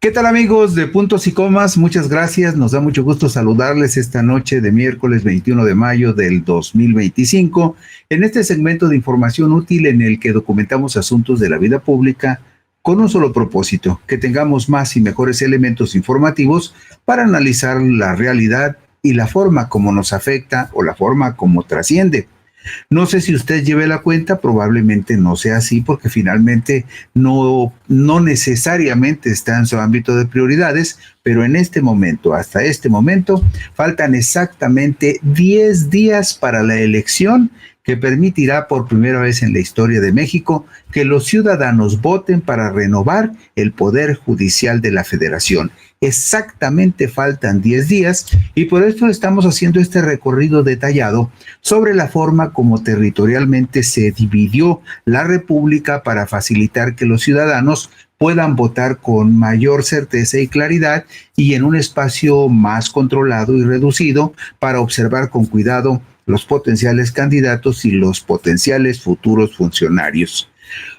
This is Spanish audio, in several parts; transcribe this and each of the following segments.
¿Qué tal amigos de Puntos y Comas? Muchas gracias. Nos da mucho gusto saludarles esta noche de miércoles 21 de mayo del 2025 en este segmento de información útil en el que documentamos asuntos de la vida pública con un solo propósito, que tengamos más y mejores elementos informativos para analizar la realidad y la forma como nos afecta o la forma como trasciende. No sé si usted lleve la cuenta, probablemente no sea así porque finalmente no necesariamente está en su ámbito de prioridades, pero en este momento, hasta este momento, faltan exactamente 10 días para la elección que permitirá por primera vez en la historia de México que los ciudadanos voten para renovar el Poder Judicial de la Federación. Exactamente faltan 10 días y por esto estamos haciendo este recorrido detallado sobre la forma como territorialmente se dividió la República para facilitar que los ciudadanos puedan votar con mayor certeza y claridad y en un espacio más controlado y reducido para observar con cuidado los potenciales candidatos y los potenciales futuros funcionarios.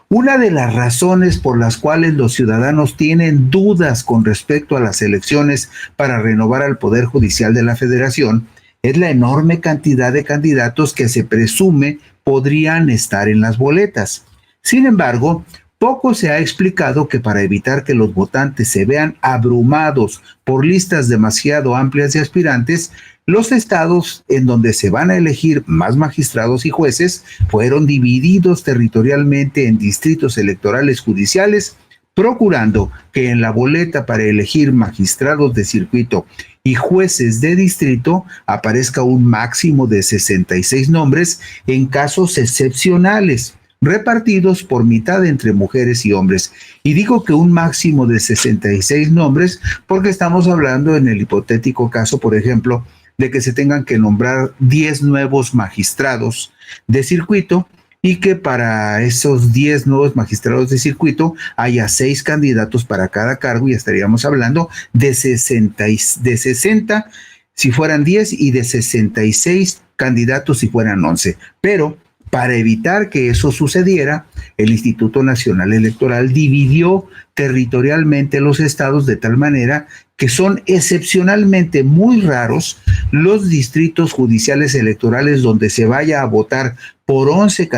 Una de las razones por las cuales los ciudadanos tienen dudas con respecto a las elecciones para renovar al Poder Judicial de la Federación es la enorme cantidad de candidatos que se presume podrían estar en las boletas. Sin embargo, poco se ha explicado que para evitar que los votantes se vean abrumados por listas demasiado amplias de aspirantes, los estados en donde se van a elegir más magistrados y jueces fueron divididos territorialmente en distritos electorales judiciales, procurando que en la boleta para elegir magistrados de circuito y jueces de distrito aparezca un máximo de 66 nombres en casos excepcionales, repartidos por mitad entre mujeres y hombres. Y digo que un máximo de 66 nombres porque estamos hablando en el hipotético caso, por ejemplo, de que se tengan que nombrar 10 nuevos magistrados de circuito y que para esos 10 nuevos magistrados de circuito haya 6 candidatos para cada cargo y estaríamos hablando de 60 si fueran 10 y de 66 candidatos si fueran 11. Pero para evitar que eso sucediera, el Instituto Nacional Electoral dividió territorialmente los estados de tal manera que son excepcionalmente muy raros los distritos judiciales electorales donde se vaya a votar por 11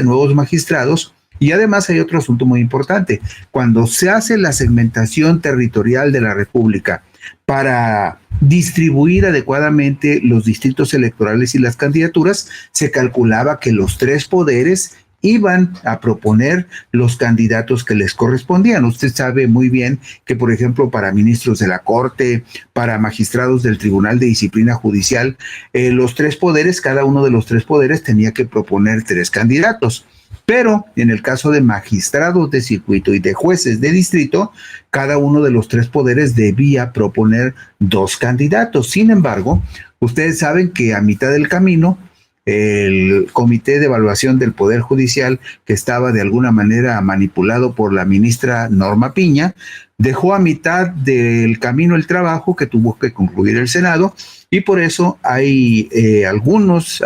nuevos magistrados. Y además hay otro asunto muy importante. Cuando se hace la segmentación territorial de la República para distribuir adecuadamente los distritos electorales y las candidaturas, se calculaba que los 3 poderes iban a proponer los candidatos que les correspondían. Usted sabe muy bien que, por ejemplo, para ministros de la Corte, para magistrados del Tribunal de Disciplina Judicial, los 3 poderes, cada uno de los 3 poderes tenía que proponer 3 candidatos. Pero en el caso de magistrados de circuito y de jueces de distrito, cada uno de los 3 poderes debía proponer 2 candidatos. Sin embargo, ustedes saben que a mitad del camino, el Comité de Evaluación del Poder Judicial, que estaba de alguna manera manipulado por la ministra Norma Piña, dejó a mitad del camino el trabajo que tuvo que concluir el Senado y por eso hay algunos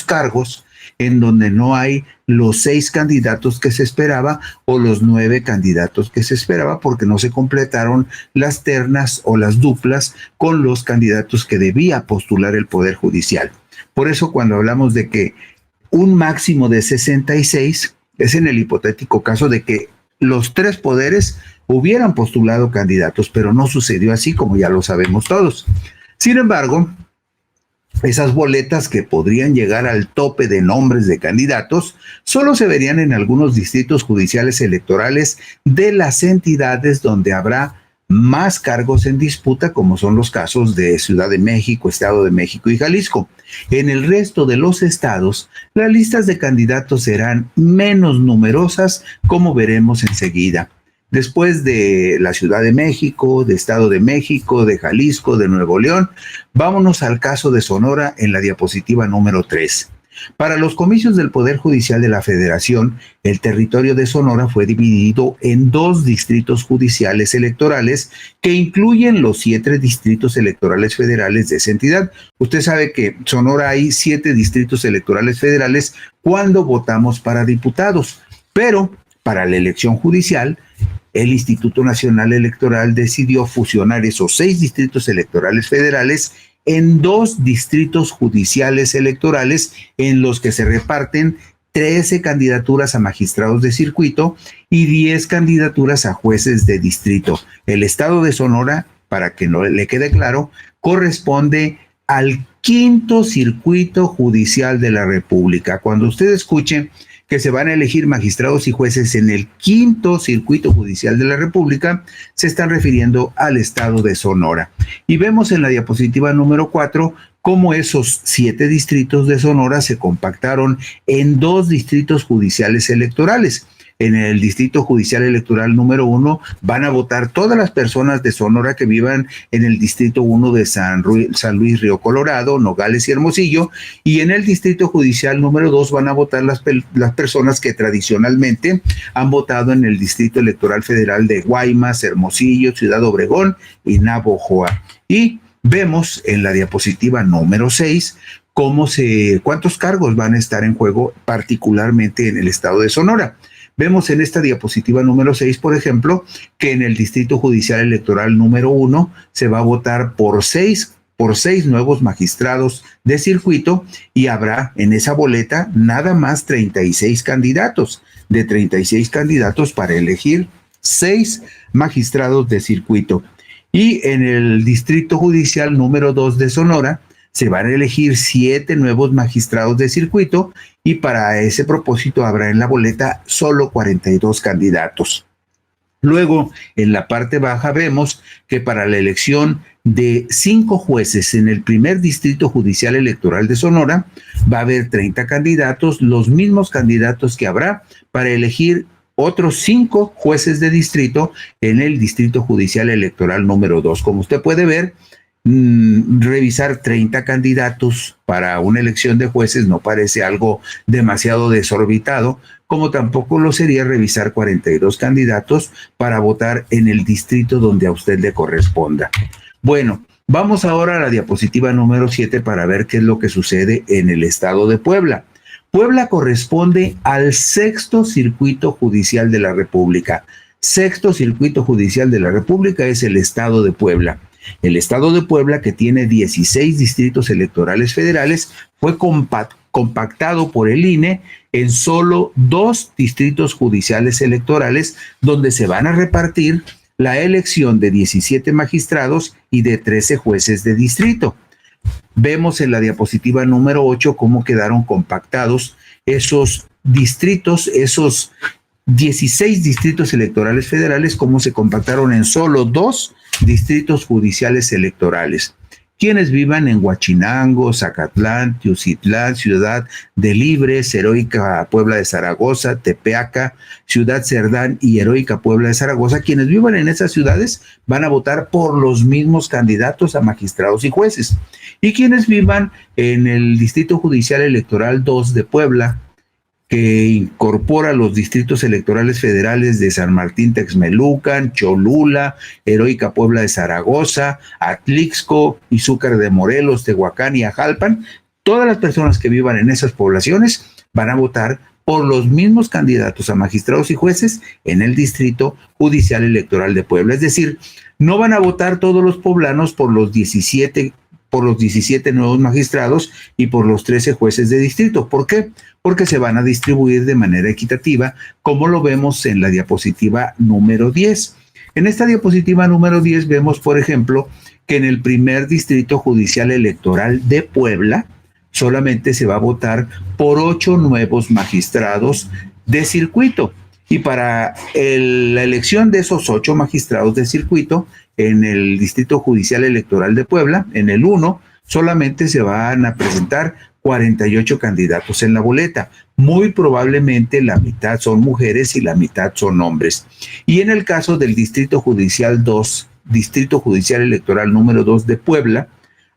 cargos en donde no hay los 6 candidatos que se esperaba o los 9 candidatos que se esperaba porque no se completaron las ternas o las duplas con los candidatos que debía postular el Poder Judicial. Por eso cuando hablamos de que un máximo de 66 es en el hipotético caso de que los 3 poderes hubieran postulado candidatos, pero no sucedió así como ya lo sabemos todos. Sin embargo, esas boletas que podrían llegar al tope de nombres de candidatos solo se verían en algunos distritos judiciales electorales de las entidades donde habrá más cargos en disputa, como son los casos de Ciudad de México, Estado de México y Jalisco. En el resto de los estados, las listas de candidatos serán menos numerosas, como veremos enseguida. Después de la Ciudad de México, de Estado de México, de Jalisco, de Nuevo León, vámonos al caso de Sonora en la diapositiva número 3. Para los comicios del Poder Judicial de la Federación, el territorio de Sonora fue dividido en 2 distritos judiciales electorales que incluyen los 7 distritos electorales federales de esa entidad. Usted sabe que en Sonora hay 7 distritos electorales federales cuando votamos para diputados, pero para la elección judicial el Instituto Nacional Electoral decidió fusionar esos 6 distritos electorales federales en 2 distritos judiciales electorales en los que se reparten 13 candidaturas a magistrados de circuito y 10 candidaturas a jueces de distrito. El estado de Sonora, para que no le quede claro, corresponde al 5º circuito judicial de la República. Cuando usted escuche que se van a elegir magistrados y jueces en el 5º circuito judicial de la República, se están refiriendo al estado de Sonora. Y vemos en la diapositiva número 4 cómo esos 7 distritos de Sonora se compactaron en 2 distritos judiciales electorales. En el Distrito Judicial Electoral número 1 van a votar todas las personas de Sonora que vivan en el Distrito 1 de San Luis Río Colorado, Nogales y Hermosillo, y en el Distrito Judicial número 2 van a votar las personas que tradicionalmente han votado en el Distrito Electoral Federal de Guaymas, Hermosillo, Ciudad Obregón y Navojoa. Y vemos en la diapositiva número 6 cuántos cargos van a estar en juego, particularmente en el estado de Sonora. Vemos en esta diapositiva número 6, por ejemplo, que en el Distrito Judicial Electoral número 1 se va a votar por seis nuevos magistrados de circuito y habrá en esa boleta nada más 36 candidatos, de 36 candidatos para elegir 6 magistrados de circuito. Y en el Distrito Judicial número 2 de Sonora se van a elegir 7 nuevos magistrados de circuito y para ese propósito habrá en la boleta solo 42 candidatos. Luego, en la parte baja vemos que para la elección de 5 jueces en el primer Distrito Judicial Electoral de Sonora va a haber 30 candidatos, los mismos candidatos que habrá para elegir otros 5 jueces de distrito en el Distrito Judicial Electoral número 2. Como usted puede ver, revisar 30 candidatos para una elección de jueces no parece algo demasiado desorbitado, como tampoco lo sería revisar 42 candidatos para votar en el distrito donde a usted le corresponda. Bueno, vamos ahora a la diapositiva número 7 para ver qué es lo que sucede en el estado de Puebla. Puebla corresponde al 6º circuito judicial de la República. 6º circuito judicial de la República es el estado de Puebla. El estado de Puebla, que tiene 16 distritos electorales federales, fue compactado por el INE en solo 2 distritos judiciales electorales, donde se van a repartir la elección de 17 magistrados y de 13 jueces de distrito. Vemos en la diapositiva número 8 cómo quedaron compactados esos distritos, esos 16 distritos electorales federales, cómo se compactaron en solo 2 distritos judiciales electorales. Quienes vivan en Huachinango, Zacatlán, Tiucitlán, Ciudad de Libres, Heroica Puebla de Zaragoza, Tepeaca, Ciudad Cerdán y Heroica Puebla de Zaragoza, quienes vivan en esas ciudades van a votar por los mismos candidatos a magistrados y jueces. Y quienes vivan en el Distrito Judicial Electoral 2 de Puebla, que incorpora los distritos electorales federales de San Martín Texmelucan, Cholula, Heroica Puebla de Zaragoza, Atlixco, Izúcar de Morelos, Tehuacán y Ajalpan, todas las personas que vivan en esas poblaciones van a votar por los mismos candidatos a magistrados y jueces en el Distrito Judicial Electoral de Puebla. Es decir, no van a votar todos los poblanos por los 17 nuevos magistrados y por los 13 jueces de distrito. ¿Por qué? Porque se van a distribuir de manera equitativa, como lo vemos en la diapositiva número 10. En esta diapositiva número 10 vemos, por ejemplo, que en el primer Distrito Judicial Electoral de Puebla solamente se va a votar por 8 nuevos magistrados de circuito. Y para la elección de esos 8 magistrados de circuito, en el Distrito Judicial Electoral de Puebla, en el 1, solamente se van a presentar 48 candidatos en la boleta. Muy probablemente la mitad son mujeres y la mitad son hombres. Y en el caso del Distrito Judicial 2, Distrito Judicial Electoral número 2 de Puebla,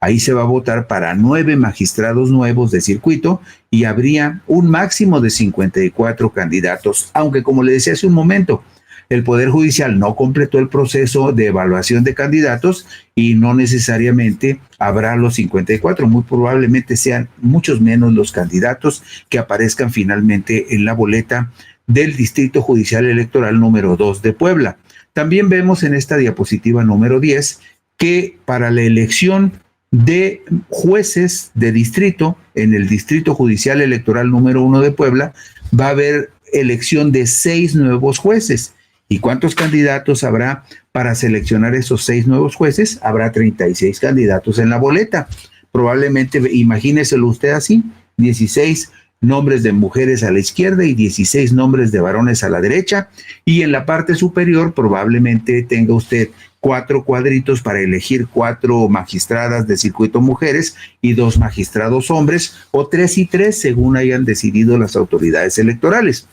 ahí se va a votar para 9 magistrados nuevos de circuito y habría un máximo de 54 candidatos, aunque como le decía hace un momento, el Poder Judicial no completó el proceso de evaluación de candidatos y no necesariamente habrá los 54, muy probablemente sean muchos menos los candidatos que aparezcan finalmente en la boleta del Distrito Judicial Electoral número 2 de Puebla. También vemos en esta diapositiva número 10 que para la elección de jueces de distrito en el Distrito Judicial Electoral número 1 de Puebla va a haber elección de 6 nuevos jueces. ¿Y cuántos candidatos habrá para seleccionar esos 6 nuevos jueces? Habrá 36 candidatos en la boleta. Probablemente, imagíneselo usted así, 16 nombres de mujeres a la izquierda y 16 nombres de varones a la derecha, y en la parte superior probablemente tenga usted 4 cuadritos para elegir 4 magistradas de circuito mujeres y 2 magistrados hombres, o 3 y 3 según hayan decidido las autoridades electorales.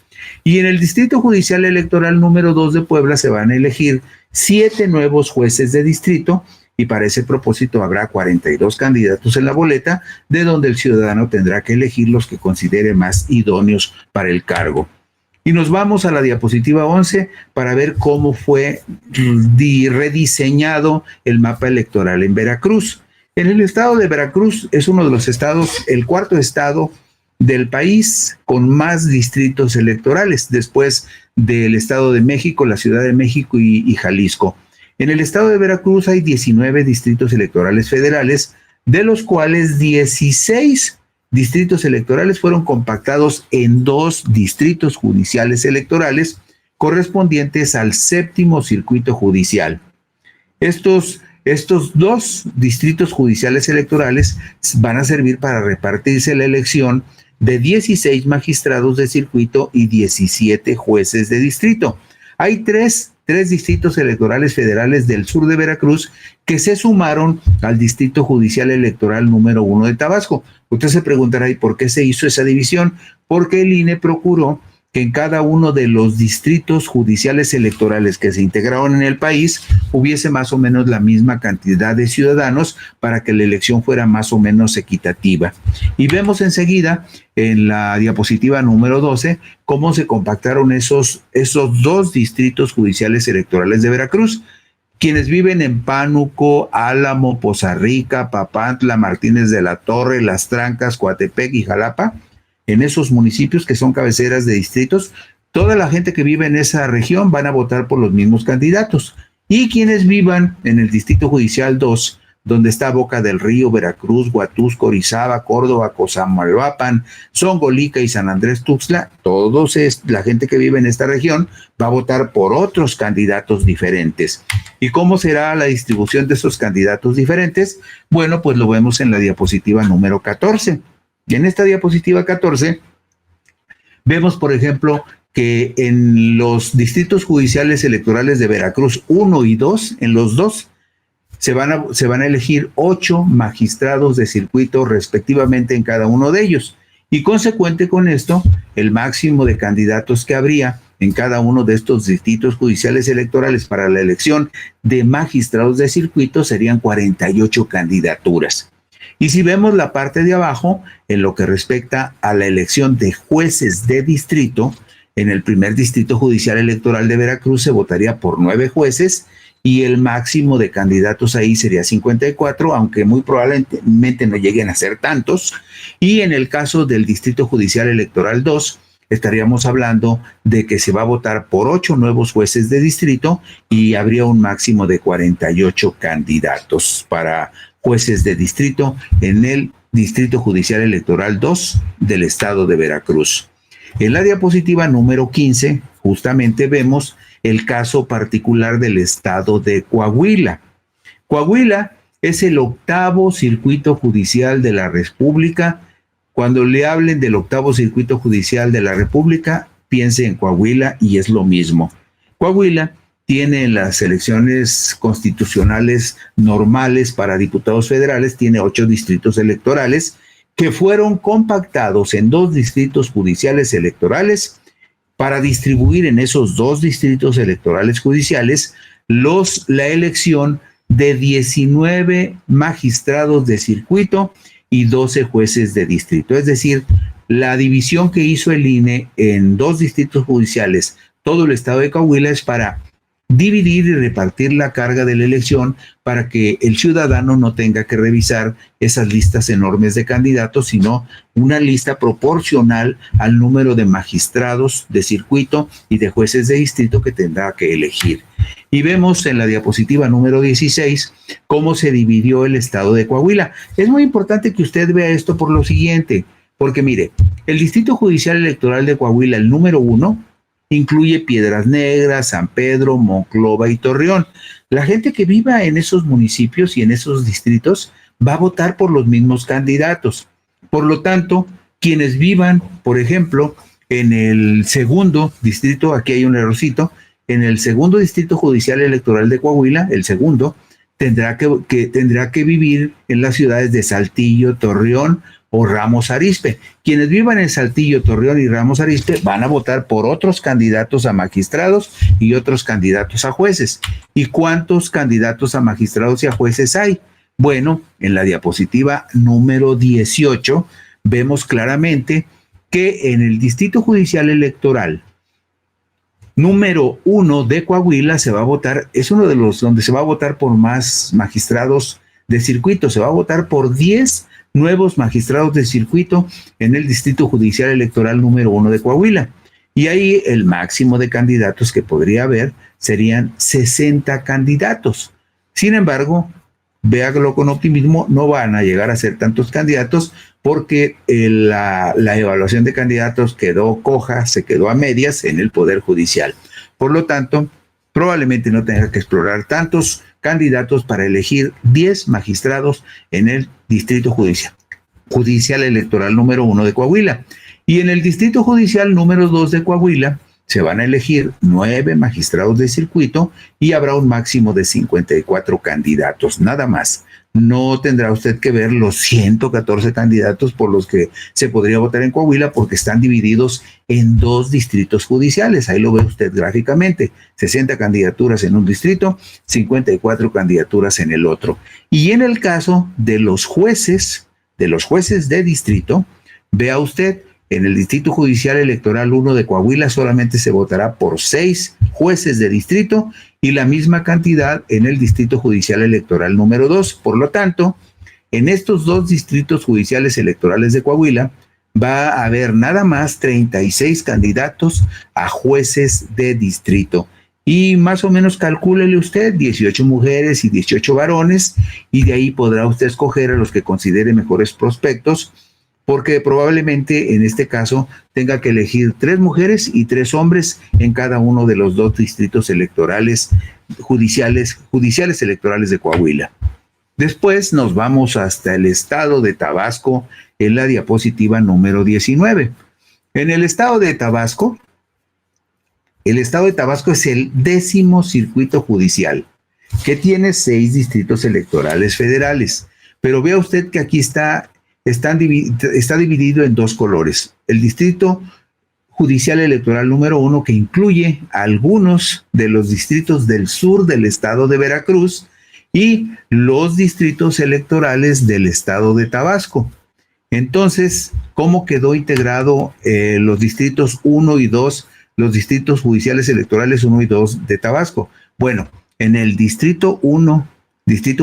Y en el Distrito Judicial Electoral número 2 de Puebla se van a elegir 7 nuevos jueces de distrito, y para ese propósito habrá 42 candidatos en la boleta, de donde el ciudadano tendrá que elegir los que considere más idóneos para el cargo. Y nos vamos a la diapositiva 11 para ver cómo fue rediseñado el mapa electoral en Veracruz. En el estado de Veracruz es uno de los estados, el cuarto estado del país con más distritos electorales, después del Estado de México, la Ciudad de México y Jalisco. En el estado de Veracruz hay 19 distritos electorales federales, de los cuales 16 distritos electorales fueron compactados en 2 distritos judiciales electorales correspondientes al 7º circuito judicial. Estos 2 distritos judiciales electorales van a servir para repartirse la elección de 16 magistrados de circuito y 17 jueces de distrito. Hay tres distritos electorales federales del sur de Veracruz que se sumaron al Distrito Judicial Electoral número 1 de Tabasco. Usted se preguntará, ¿y por qué se hizo esa división? Porque el INE procuró que en cada uno de los distritos judiciales electorales que se integraron en el país hubiese más o menos la misma cantidad de ciudadanos para que la elección fuera más o menos equitativa. Y vemos enseguida en la diapositiva número 12 cómo se compactaron esos 2 distritos judiciales electorales de Veracruz. Quienes viven en Pánuco, Álamo, Poza Rica, Papantla, Martínez de la Torre, Las Trancas, Coatepec y Jalapa, en esos municipios que son cabeceras de distritos, toda la gente que vive en esa región van a votar por los mismos candidatos. Y quienes vivan en el Distrito Judicial 2, donde está Boca del Río, Veracruz, Huatusco, Orizaba, Córdoba, Cosamaloapan, Zongolica y San Andrés Tuxtla, la gente que vive en esta región va a votar por otros candidatos diferentes. ¿Y cómo será la distribución de esos candidatos diferentes? Bueno, pues lo vemos en la diapositiva número 14. Y en esta diapositiva 14 vemos, por ejemplo, que en los distritos judiciales electorales de Veracruz 1 y 2, en los 2, se van a elegir 8 magistrados de circuito respectivamente en cada uno de ellos. Y consecuente con esto, el máximo de candidatos que habría en cada uno de estos distritos judiciales electorales para la elección de magistrados de circuito serían 48 candidaturas. Y si vemos la parte de abajo, en lo que respecta a la elección de jueces de distrito, en el primer distrito judicial electoral de Veracruz se votaría por 9 jueces y el máximo de candidatos ahí sería 54, aunque muy probablemente no lleguen a ser tantos. Y en el caso del Distrito Judicial Electoral 2, estaríamos hablando de que se va a votar por 8 nuevos jueces de distrito y habría un máximo de 48 candidatos para jueces de distrito en el Distrito Judicial Electoral 2 del estado de Veracruz. En la diapositiva número 15, justamente vemos el caso particular del estado de Coahuila. Coahuila es el 8º circuito judicial de la República. Cuando le hablen del 8º circuito judicial de la República, piense en Coahuila y es lo mismo. Coahuila tiene las elecciones constitucionales normales para diputados federales, tiene 8 distritos electorales que fueron compactados en 2 distritos judiciales electorales para distribuir en esos 2 distritos electorales judiciales la elección de 19 magistrados de circuito y 12 jueces de distrito. Es decir, la división que hizo el INE en 2 distritos judiciales, todo el estado de Coahuila, es para dividir y repartir la carga de la elección para que el ciudadano no tenga que revisar esas listas enormes de candidatos, sino una lista proporcional al número de magistrados de circuito y de jueces de distrito que tendrá que elegir. Y vemos en la diapositiva número 16 cómo se dividió el estado de Coahuila. Es muy importante que usted vea esto por lo siguiente, porque mire, el Distrito Judicial Electoral de Coahuila, el número 1, incluye Piedras Negras, San Pedro, Monclova y Torreón. La gente que viva en esos municipios y en esos distritos va a votar por los mismos candidatos. Por lo tanto, quienes vivan, por ejemplo, en el segundo distrito, aquí hay un errorcito, en el segundo distrito judicial electoral de Coahuila, el segundo, tendrá que vivir en las ciudades de Saltillo, Torreón o Ramos Arizpe. Quienes vivan en Saltillo, Torreón y Ramos Arizpe van a votar por otros candidatos a magistrados y otros candidatos a jueces. ¿Y cuántos candidatos a magistrados y a jueces hay? Bueno, en la diapositiva número 18 vemos claramente que en el Distrito Judicial Electoral número 1 de Coahuila se va a votar, es uno de los donde se va a votar por más magistrados de circuito, se va a votar por 10 nuevos magistrados de circuito en el Distrito Judicial Electoral número 1 de Coahuila. Y ahí el máximo de candidatos que podría haber serían 60 candidatos. Sin embargo, véalo con optimismo, no van a llegar a ser tantos candidatos porque la evaluación de candidatos quedó coja, se quedó a medias en el Poder Judicial. Por lo tanto, probablemente no tenga que explorar tantos candidatos para elegir 10 magistrados en el Distrito Judicial Electoral número 1 de Coahuila. Y en el Distrito Judicial número 2 de Coahuila se van a elegir 9 magistrados de circuito y habrá un máximo de 54 candidatos, nada más. No tendrá usted que ver los 114 candidatos por los que se podría votar en Coahuila porque están divididos en 2 distritos judiciales. Ahí lo ve usted gráficamente. 60 candidaturas en un distrito, 54 candidaturas en el otro. Y en el caso de los jueces de distrito, vea usted, en el Distrito Judicial Electoral 1 de Coahuila solamente se votará por 6 jueces de distrito y la misma cantidad en el Distrito Judicial Electoral número 2. Por lo tanto, en estos 2 distritos judiciales electorales de Coahuila va a haber nada más 36 candidatos a jueces de distrito. Y más o menos calcúlele usted 18 mujeres y 18 varones y de ahí podrá usted escoger a los que considere mejores prospectos, porque probablemente en este caso tenga que elegir 3 mujeres y 3 hombres en cada uno de los 2 distritos electorales judiciales electorales de Coahuila. Después nos vamos hasta el estado de Tabasco en la diapositiva número 19. En el estado de Tabasco es el 10º circuito judicial, que tiene 6 distritos electorales federales. Pero vea usted que aquí está dividido en 2 colores. El Distrito Judicial Electoral número 1, que incluye algunos de los distritos del sur del estado de Veracruz y los distritos electorales del estado de Tabasco. Entonces, ¿cómo quedó integrado los distritos 1 y 2, los distritos judiciales electorales 1 y 2 de Tabasco? Bueno, en el Distrito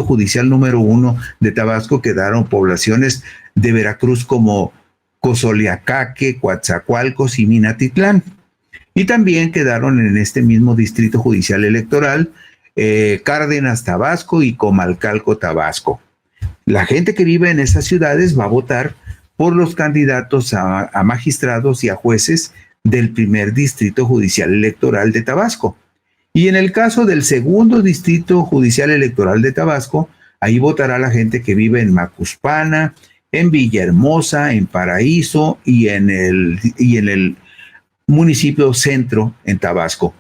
Judicial número 1 de Tabasco quedaron poblaciones de Veracruz como Cozoleacaque, Coatzacoalcos y Minatitlán. Y también quedaron en este mismo Distrito Judicial Electoral Cárdenas, Tabasco y Comalcalco, Tabasco. La gente que vive en esas ciudades va a votar por los candidatos a magistrados y a jueces del primer Distrito Judicial Electoral de Tabasco. Y en el caso del segundo Distrito Judicial Electoral de Tabasco, ahí votará la gente que vive en Macuspana, en Villahermosa, en Paraíso y en el municipio centro en Tabasco.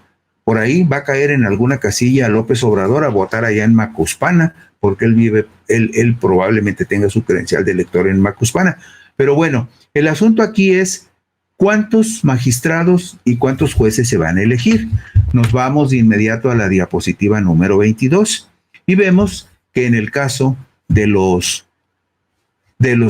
Por ahí va a caer en alguna casilla López Obrador a votar allá en Macuspana, porque él probablemente tenga su credencial de elector en Macuspana. Pero bueno, el asunto aquí es cuántos magistrados y cuántos jueces se van a elegir. Nos vamos de inmediato a la diapositiva número 22 y vemos que en el caso de los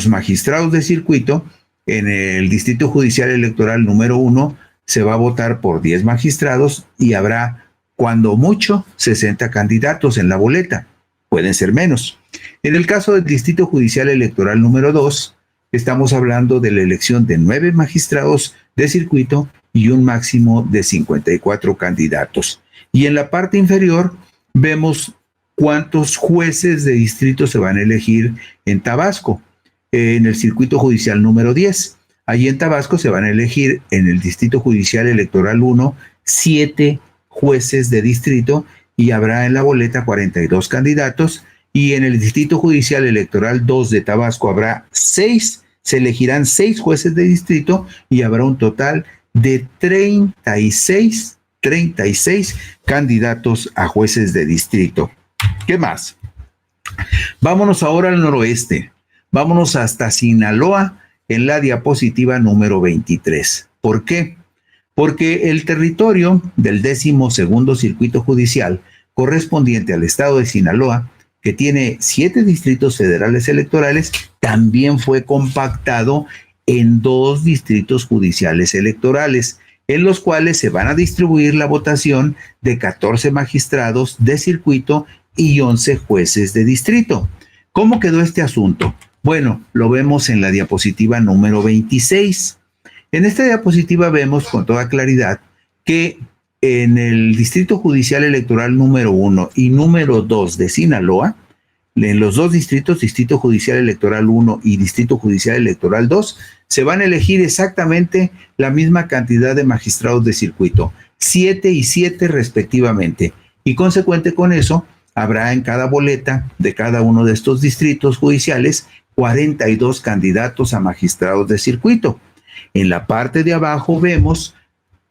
magistrados de circuito, en el Distrito Judicial Electoral número 1 se va a votar por 10 magistrados y habrá, cuando mucho, 60 candidatos en la boleta. Pueden ser menos. En el caso del Distrito Judicial Electoral número 2, estamos hablando de la elección de 9 magistrados de circuito y un máximo de 54 candidatos. Y en la parte inferior vemos cuántos jueces de distrito se van a elegir en Tabasco, en el circuito judicial número 10. Allí en Tabasco se van a elegir en el distrito judicial electoral 1 7 jueces de distrito y habrá en la boleta 42 candidatos, y en el distrito judicial electoral 2 de Tabasco habrá 6, se elegirán 6 jueces de distrito y habrá un total de 36 candidatos a jueces de distrito. ¿Qué más? Vámonos ahora al noroeste. Vámonos hasta Sinaloa en la diapositiva número 23. ¿Por qué? Porque el territorio del 12º circuito judicial correspondiente al estado de Sinaloa, que tiene 7 distritos federales electorales, también fue compactado en 2 distritos judiciales electorales, en los cuales se van a distribuir la votación de 14 magistrados de circuito y 11 jueces de distrito. ¿Cómo quedó este asunto? Bueno, lo vemos en la diapositiva número 26. En esta diapositiva vemos con toda claridad que en el Distrito Judicial Electoral número 1 y número 2 de Sinaloa, en los 2 distritos, Distrito Judicial Electoral 1 y Distrito Judicial Electoral 2, se van a elegir exactamente la misma cantidad de magistrados de circuito, 7 y 7 respectivamente. Y consecuente con eso, habrá en cada boleta de cada uno de estos distritos judiciales 42 candidatos a magistrados de circuito. En la parte de abajo vemos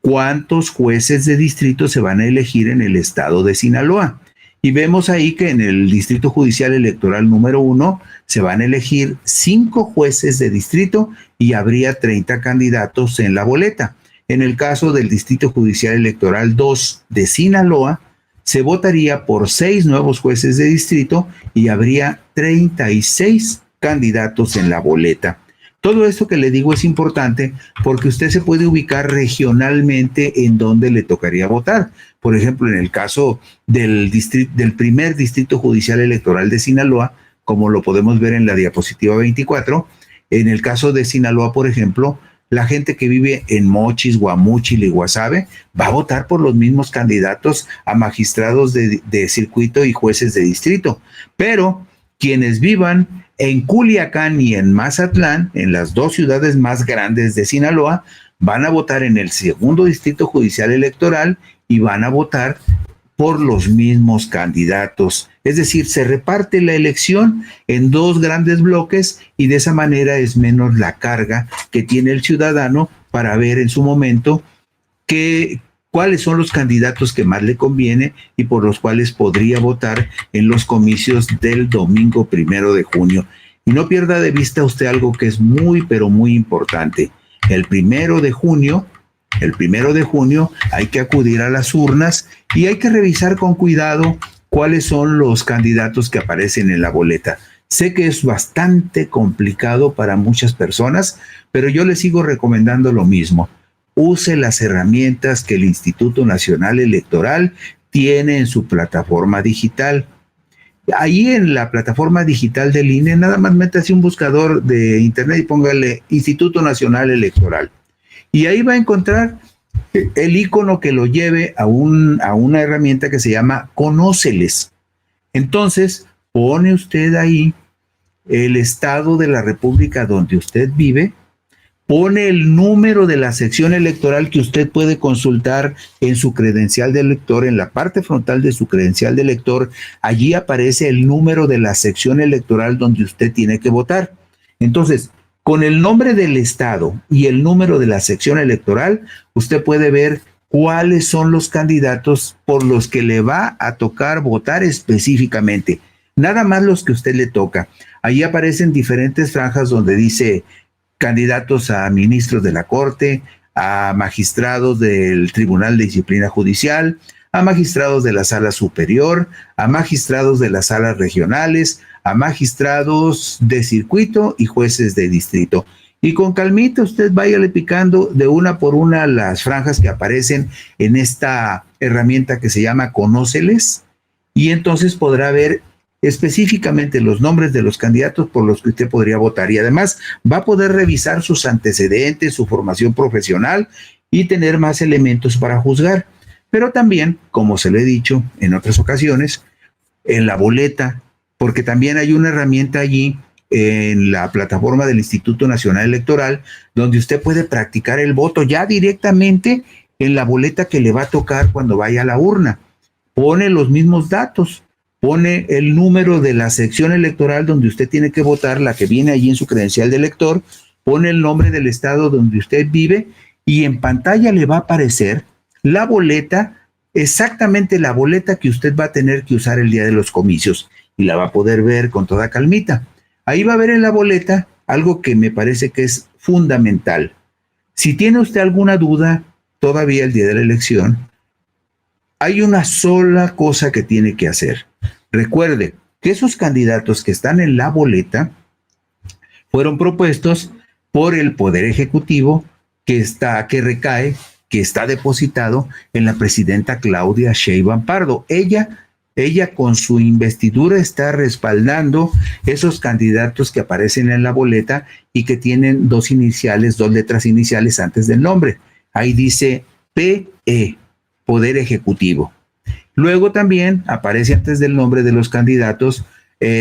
cuántos jueces de distrito se van a elegir en el estado de Sinaloa. Y vemos ahí que en el Distrito Judicial Electoral número 1 se van a elegir 5 jueces de distrito y habría 30 candidatos en la boleta. En el caso del Distrito Judicial Electoral 2 de Sinaloa, se votaría por 6 nuevos jueces de distrito y habría 36 candidatos en la boleta. Todo esto que le digo es importante porque usted se puede ubicar regionalmente en donde le tocaría votar. Por ejemplo, en el caso del primer distrito judicial electoral de Sinaloa, como lo podemos ver en la diapositiva 24, en el caso de Sinaloa, por ejemplo, la gente que vive en Mochis, Guamúchil y Guasave va a votar por los mismos candidatos a magistrados de circuito y jueces de distrito. Pero quienes vivan en Culiacán y en Mazatlán, en las 2 ciudades más grandes de Sinaloa, van a votar en el segundo distrito judicial electoral y van a votar por los mismos candidatos. Es decir, se reparte la elección en 2 grandes bloques y de esa manera es menos la carga que tiene el ciudadano para ver en su momento cuáles son los candidatos que más le conviene y por los cuales podría votar en los comicios del domingo 1 de junio. Y no pierda de vista usted algo que es muy, pero muy importante. El 1 de junio hay que acudir a las urnas y hay que revisar con cuidado cuáles son los candidatos que aparecen en la boleta. Sé que es bastante complicado para muchas personas, pero yo les sigo recomendando lo mismo. Use las herramientas que el Instituto Nacional Electoral tiene en su plataforma digital. Ahí en la plataforma digital del INE, nada más métase un buscador de internet y póngale Instituto Nacional Electoral. Y ahí va a encontrar el icono que lo lleve a una herramienta que se llama Conóceles. Entonces, pone usted ahí el estado de la república donde usted vive, pone el número de la sección electoral que usted puede consultar en su credencial de elector, en la parte frontal de su credencial de elector, allí aparece el número de la sección electoral donde usted tiene que votar. Entonces, con el nombre del estado y el número de la sección electoral, usted puede ver cuáles son los candidatos por los que le va a tocar votar específicamente. Nada más los que usted le toca. Allí aparecen diferentes franjas donde dice candidatos a ministros de la Corte, a magistrados del Tribunal de Disciplina Judicial, a magistrados de la Sala Superior, a magistrados de las salas regionales, a magistrados de circuito y jueces de distrito. Y con calmita usted váyale picando de una por una las franjas que aparecen en esta herramienta que se llama Conóceles, y entonces podrá ver específicamente los nombres de los candidatos por los que usted podría votar, y además va a poder revisar sus antecedentes, su formación profesional y tener más elementos para juzgar. pero también, como se lo he dicho en otras ocasiones, en la boleta, porque también hay una herramienta allí en la plataforma del Instituto Nacional Electoral, donde usted puede practicar el voto ya directamente en la boleta que le va a tocar cuando vaya a la urna. Pone los mismos datos, pone el número de la sección electoral donde usted tiene que votar, la que viene allí en su credencial de elector, pone el nombre del estado donde usted vive y en pantalla le va a aparecer la boleta, exactamente la boleta que usted va a tener que usar el día de los comicios y la va a poder ver con toda calmita. Ahí va a ver en la boleta algo que me parece que es fundamental. Si tiene usted alguna duda todavía el día de la elección, hay una sola cosa que tiene que hacer. Recuerde que esos candidatos que están en la boleta fueron propuestos por el Poder Ejecutivo que está depositado en la presidenta Claudia Sheinbaum Pardo. Ella con su investidura está respaldando esos candidatos que aparecen en la boleta y que tienen dos letras iniciales antes del nombre. Ahí dice PE, Poder Ejecutivo. Luego también aparece antes del nombre de los candidatos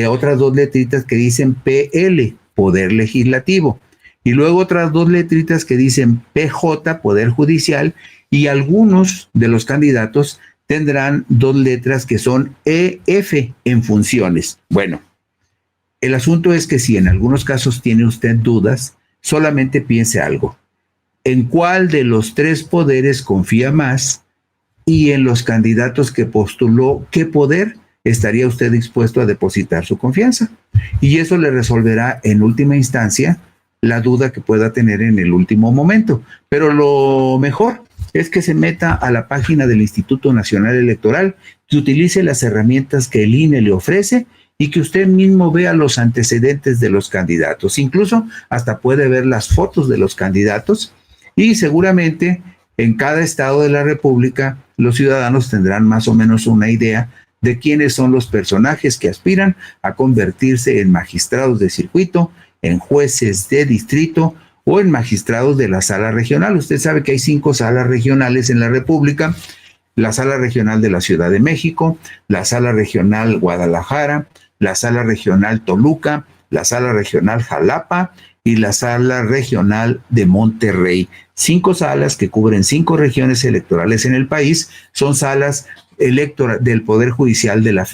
otras dos letritas que dicen PL, Poder Legislativo. Y luego otras dos letritas que dicen PJ, Poder Judicial, y algunos de los candidatos tendrán dos letras que son EF en funciones. Bueno, el asunto es que si en algunos casos tiene usted dudas, solamente piense algo. ¿En cuál de los tres poderes confía más? Y en los candidatos que postuló, ¿qué poder estaría usted dispuesto a depositar su confianza? Y eso le resolverá en última instancia la duda que pueda tener en el último momento. Pero lo mejor es que se meta a la página del Instituto Nacional Electoral, que utilice las herramientas que el INE le ofrece y que usted mismo vea los antecedentes de los candidatos. Incluso hasta puede ver las fotos de los candidatos y seguramente en cada estado de la República los ciudadanos tendrán más o menos una idea de quiénes son los personajes que aspiran a convertirse en magistrados de circuito, en jueces de distrito o en magistrados de la sala regional. Usted sabe que hay 5 salas regionales en la República: la sala regional de la Ciudad de México, la sala regional Guadalajara, la sala regional Toluca, la sala regional Jalapa y la sala regional de Monterrey. 5 salas que cubren 5 regiones electorales en el país. Son salas del Poder Judicial del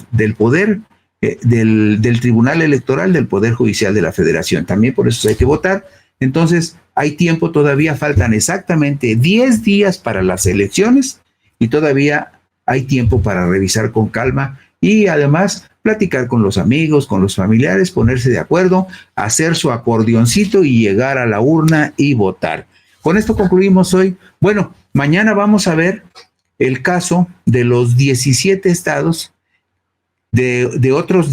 Tribunal Electoral del Poder Judicial de la Federación. También por eso hay que votar. Entonces, hay tiempo todavía, faltan exactamente 10 días para las elecciones y todavía hay tiempo para revisar con calma y además platicar con los amigos, con los familiares, ponerse de acuerdo, hacer su acordeoncito y llegar a la urna y votar. Con esto concluimos hoy. Bueno, mañana vamos a ver el caso de los 17 estados, de otros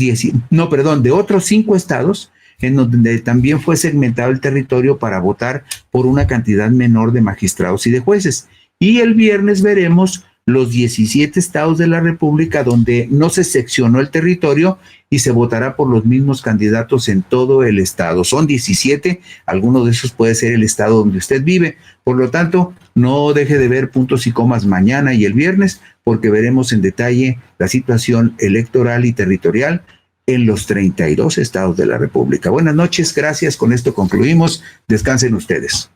5 estados, en donde también fue segmentado el territorio para votar por una cantidad menor de magistrados y de jueces. Y el viernes veremos los 17 estados de la República donde no se seccionó el territorio y se votará por los mismos candidatos en todo el estado. Son 17, alguno de esos puede ser el estado donde usted vive. Por lo tanto, no deje de ver puntos y comas mañana y el viernes, porque veremos en detalle la situación electoral y territorial en los 32 estados de la República. Buenas noches, gracias. Con esto concluimos. Descansen ustedes.